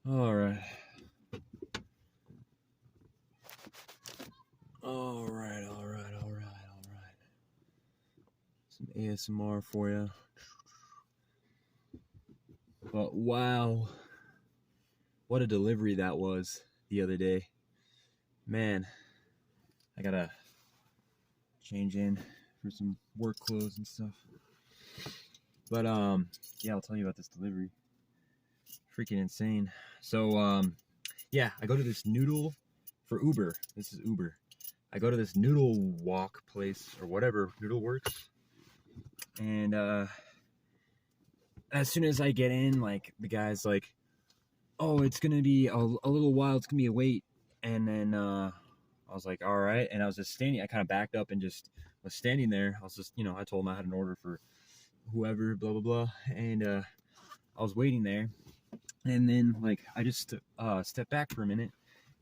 All right. All right, all right, all right, all right. Some ASMR for you. But wow, what a delivery that was the other day. Man, I gotta change in for some work clothes and stuff. But yeah, I'll tell you about this delivery. Freaking insane. So yeah, I go to this noodle for Uber. This is Uber. I go to this noodle walk place or whatever, Noodle Works. And as soon as I get in, like the guy's like, "Oh, it's gonna be a little while. It's gonna be a wait." And then I was like, "All right." And I was just standing. I kind of backed up and just was standing there. I was just, I told him I had an order for whoever, blah blah blah, and I was waiting there. And then like I just stepped back for a minute,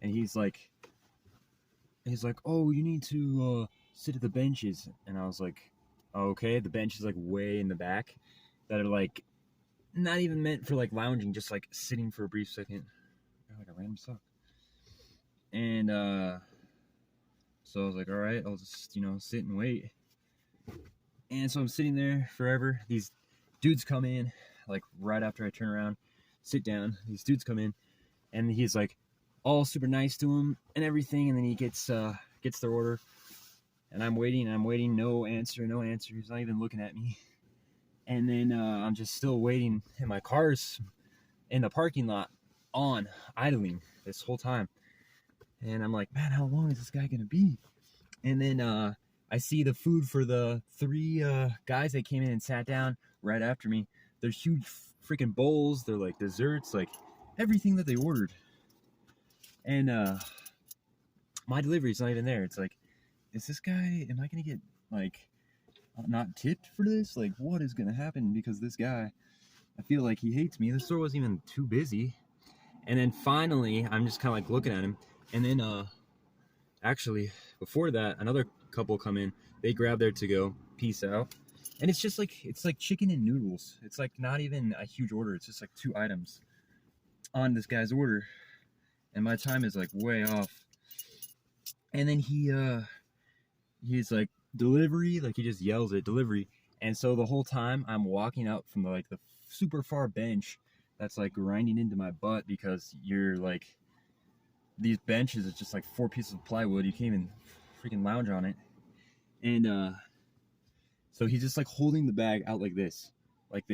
and he's like, "Oh, you need to sit at the benches." And I was like, "Okay." The bench is like way in the back, that are like not even meant for like lounging, just like sitting for a brief second. Like a random sock. And so I was like, all right, I'll just sit and wait. And so I'm sitting there forever. These dudes come in, like right after I turn around, sit down. These dudes come in, and he's like all super nice to him and everything. And then he gets their order, and I'm waiting, no answer, no answer. He's not even looking at me. And then I'm just still waiting, and my car's in the parking lot on idling this whole time. And I'm like, man, how long is this guy gonna be? And then I see the food for the three guys that came in and sat down right after me. They're huge freaking bowls. They're like desserts, like everything that they ordered. And my delivery's not even there. It's like, is this guy? Am I gonna get like not tipped for this? Like, what is gonna happen? Because this guy, I feel like he hates me. The store wasn't even too busy. And then finally, I'm just kind of like looking at him. And then actually, before that, another couple come in. They grab their to go. Peace out. And it's like chicken and noodles. It's like not even a huge order. It's just like 2 items on this guy's order. And my time is like way off. And then he's like, delivery, like he just yells it, delivery. And so the whole time I'm walking up from the super far bench that's like grinding into my butt, because you're like, these benches is just like 4 pieces of plywood. You can't even freaking lounge on it. And so he's just like holding the bag out like this, like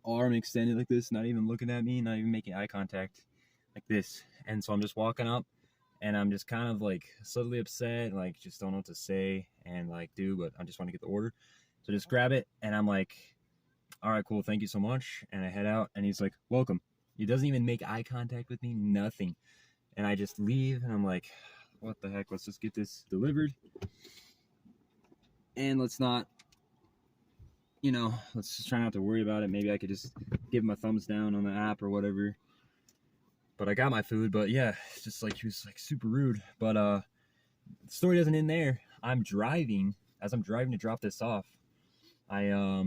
arm extended like this, not even looking at me, not even making eye contact, like this. And so I'm just walking up, and I'm just kind of like subtly upset, like just don't know what to say and like do, but I just want to get the order. So just grab it, and I'm like, all right, cool, thank you so much. And I head out, and he's like, welcome. He doesn't even make eye contact with me, nothing. And I just leave, and I'm like, what the heck? Let's just get this delivered, and let's just try not to worry about it. Maybe I could just give him a thumbs down on the app or whatever. But I got my food. But yeah, it's just like he was like super rude. But the story doesn't end there. As I'm driving to drop this off, I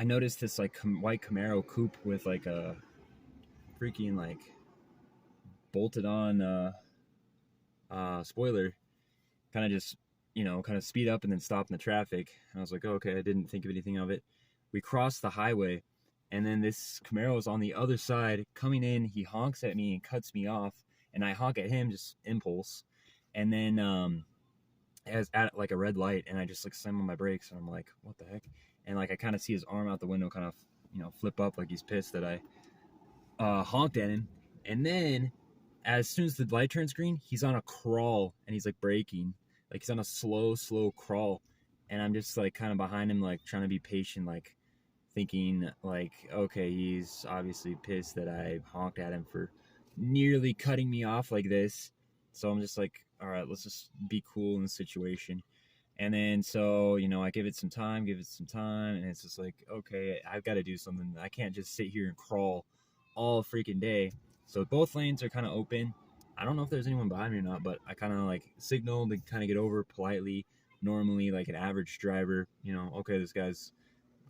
noticed this like white Camaro coupe with like a freaking like bolted on spoiler, kind of just kind of speed up and then stop in the traffic. And I was like, oh, okay, I didn't think of anything of it. We crossed the highway, and then this Camaro is on the other side coming in. He honks at me and cuts me off, and I honk at him, just impulse. And then as at like a red light, and I just like slam on my brakes, and I'm like, what the heck? And like I kind of see his arm out the window, kind of flip up, like he's pissed that I honked at him. And then as soon as the light turns green, he's on a crawl, and he's like braking, like he's on a slow crawl. And I'm just like kind of behind him, like trying to be patient, like thinking like, okay, he's obviously pissed that I honked at him for nearly cutting me off like this. So I'm just like, all right, let's just be cool in the situation. And then so I give it some time, and it's just like, okay, I've got to do something. I can't just sit here and crawl all freaking day. So both lanes are kind of open. I don't know if there's anyone behind me or not, but I kind of like signaled to kind of get over politely, normally like an average driver. Okay, this guy's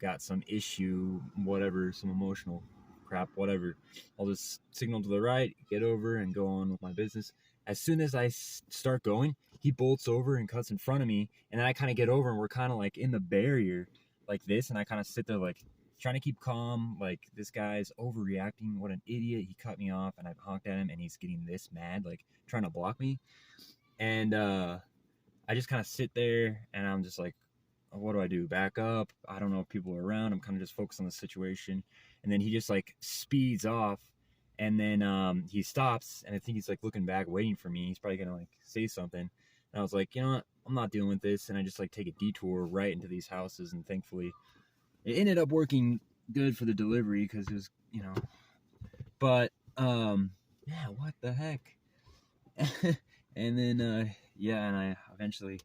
got some issue, whatever, some emotional crap, whatever. I'll just signal to the right, get over, and go on with my business. As soon as I start going, he bolts over and cuts in front of me, and then I kind of get over, and we're kind of like in the barrier like this, and I kind of sit there like trying to keep calm. Like, this guy's overreacting. What an idiot. He cut me off, and I honked at him, and he's getting this mad, like trying to block me. And I just kind of sit there, and I'm just like, what do I do? Back up? I don't know if people are around. I'm kind of just focused on the situation. And then he just like speeds off, and then he stops, and I think he's like looking back, waiting for me. He's probably gonna like say something. And I was like, you know what? I'm not dealing with this. And I just like take a detour right into these houses, and thankfully it ended up working good for the delivery because it was, you know. But yeah, what the heck? And then yeah, and I eventually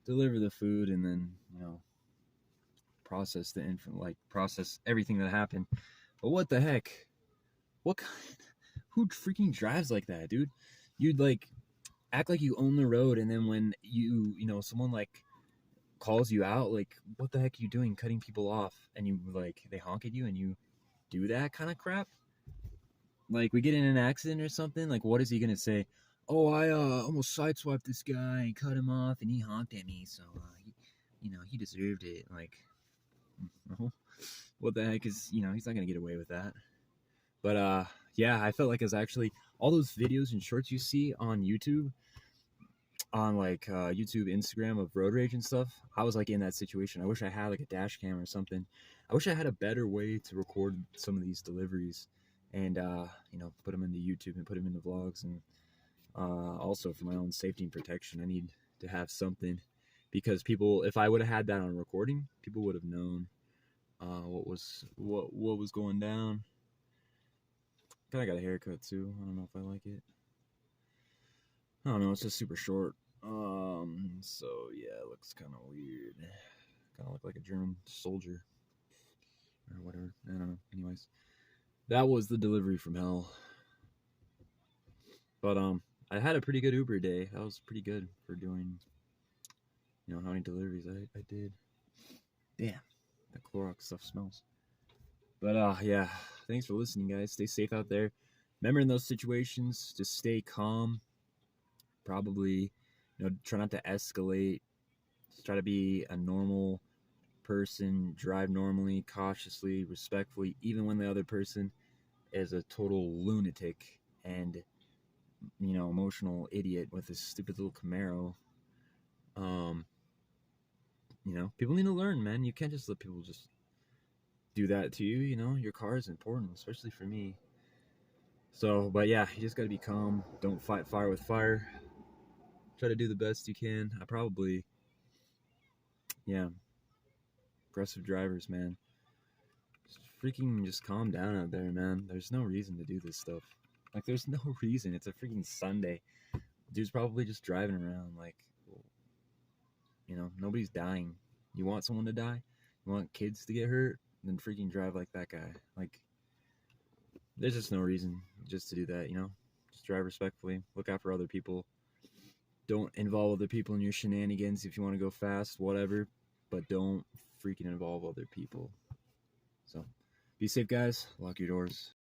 deliver the food, and then, you know, process the process everything that happened. But what the heck? What kind? Who freaking drives like that, dude? You'd like act like you own the road, and then when you know, someone like calls you out, like, what the heck are you doing cutting people off? And you like, they honk at you and you do that kind of crap. Like, we get in an accident or something, like, what is he gonna say? Oh, I almost sideswiped this guy and cut him off, and he honked at me, so you know, he deserved it. Like, what the heck is, you know, he's not gonna get away with that. But yeah, I felt like it was actually all those videos and shorts you see on YouTube, on like YouTube, Instagram of road rage and stuff. I was like in that situation. I wish I had like a dash cam or something. I wish I had a better way to record some of these deliveries, and you know, put them into YouTube and put them into vlogs. And also for my own safety and protection, I need to have something, because people, if I would have had that on recording, people would have known what was going down. Kind of got a haircut too. I don't know if I like it. I don't know. It's just super short. So yeah, it looks kind of weird. Kind of look like a German soldier or whatever. I don't know. Anyways, that was the delivery from hell. But I had a pretty good Uber day. That was pretty good for doing, you know, how many deliveries I did. Damn, that Clorox stuff smells. But yeah, thanks for listening, guys. Stay safe out there. Remember, in those situations, just stay calm. Probably, you know, try not to escalate. Just try to be a normal person. Drive normally, cautiously, respectfully, even when the other person is a total lunatic and, you know, emotional idiot with this stupid little Camaro. You know, people need to learn, man. You can't just let people just do that to you. You know, your car is important, especially for me. So, but yeah, you just gotta be calm. Don't fight fire with fire. Try to do the best you can. Yeah, aggressive drivers, man. Just calm down out there, man. There's no reason to do this stuff. Like, there's no reason. It's a freaking Sunday. Dude's probably just driving around. Like, you know, nobody's dying. You want someone to die? You want kids to get hurt? Then freaking drive like that guy. Like, there's just no reason just to do that, you know? Just drive respectfully. Look out for other people. Don't involve other people in your shenanigans. If you want to go fast, whatever. But don't freaking involve other people. So, be safe, guys. Lock your doors.